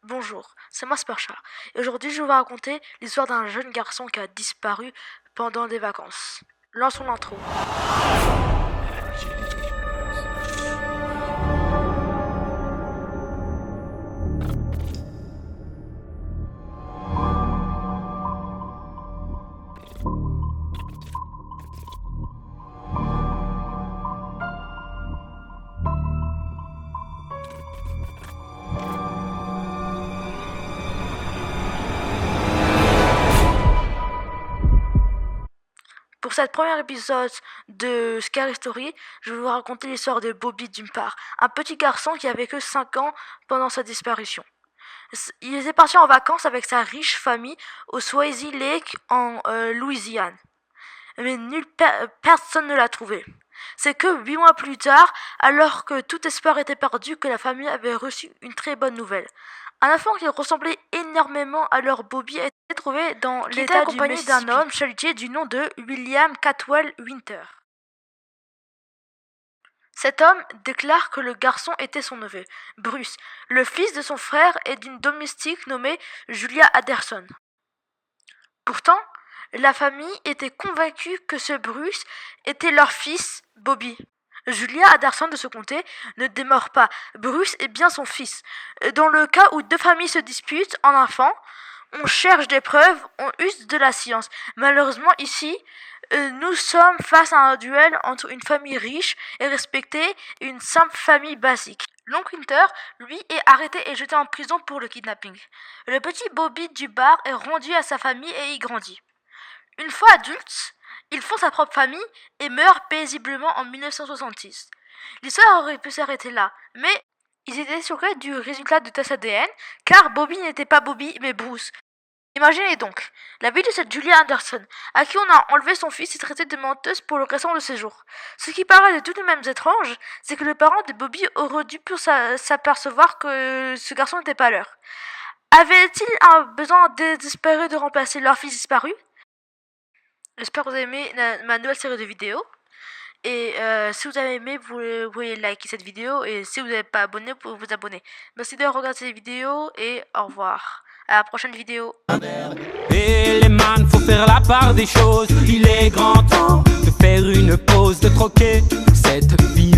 Bonjour, c'est moi Sparcha, et aujourd'hui je vais vous raconter l'histoire d'un jeune garçon qui a disparu pendant des vacances. Lançons l'intro. Pour cet premier épisode de Scary Story, je vais vous raconter l'histoire de Bobby d'une part, un petit garçon qui avait que 5 ans pendant sa disparition. Il était parti en vacances avec sa riche famille au Swayze Lake en Louisiane. Mais personne ne l'a trouvé. C'est que 8 mois plus tard, alors que tout espoir était perdu, que la famille avait reçu une très bonne nouvelle. Un enfant qui ressemblait énormément à leur Bobby a été trouvé dans l'état accompagné d'un homme chalutier du nom de William Catwell Winter. Cet homme déclare que le garçon était son neveu, Bruce, le fils de son frère et d'une domestique nommée Julia Anderson. Pourtant, la famille était convaincue que ce Bruce était leur fils, Bobby. Julia Anderson de ce comté ne démord pas. Bruce est bien son fils. Dans le cas où deux familles se disputent en enfant, on cherche des preuves, on use de la science. Malheureusement ici, nous sommes face à un duel entre une famille riche et respectée et une simple famille basique. L'oncle Winter, lui, est arrêté et jeté en prison pour le kidnapping. Le petit Bobby du bar est rendu à sa famille et y grandit. Une fois adulte, il fonde sa propre famille et meurt paisiblement en 1966. L'histoire aurait pu s'arrêter là, mais ils étaient choqués du résultat de test ADN, car Bobby n'était pas Bobby, mais Bruce. Imaginez donc, la vie de cette Julia Anderson, à qui on a enlevé son fils et traité de menteuse pour le restant de ses jours. Ce qui paraît de tout de même étrange, c'est que les parents de Bobby auraient dû s'apercevoir que ce garçon n'était pas leur. Avaient-ils un besoin désespéré de remplacer leur fils disparu? J'espère que vous avez aimé ma nouvelle série de vidéos. Et si vous avez aimé, vous pouvez liker cette vidéo. Et si vous n'êtes pas abonné, vous pouvez vous abonner. Merci de regarder cette vidéo et au revoir. À la prochaine vidéo. Et les man, faut faire la part des choses. Il est grand temps de faire une pause, de troquer cette vie